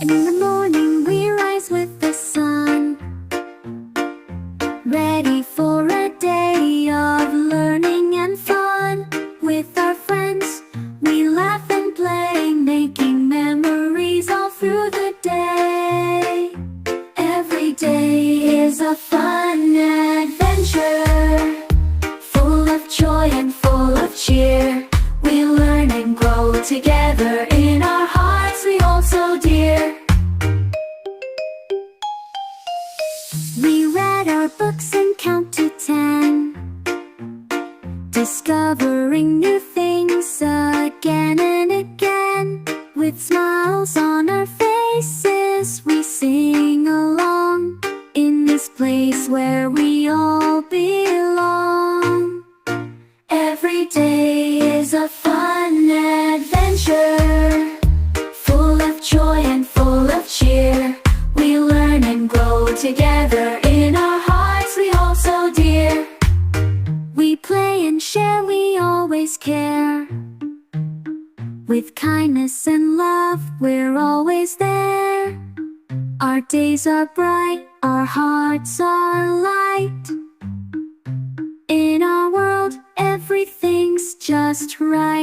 In the morning we rise with the sun, ready for a day of learning and fun. With our friends, we laugh and play, making memories all through the day. Every day is a fun adventure, full of joy and full of cheer. We learn and grow together, in our hearts we hold so dear. We read our books and count to 10, discovering new things again and again. With smiles on our faces, we sing along, in this place where we all belong. Every day is a fun adventure, full of joy and full of cheer. We learn and grow together, in our hearts we hold so dear. We play and share, we always care. With kindness and love, we're always there. Our days are bright, our hearts are light. In our world, everything's just right.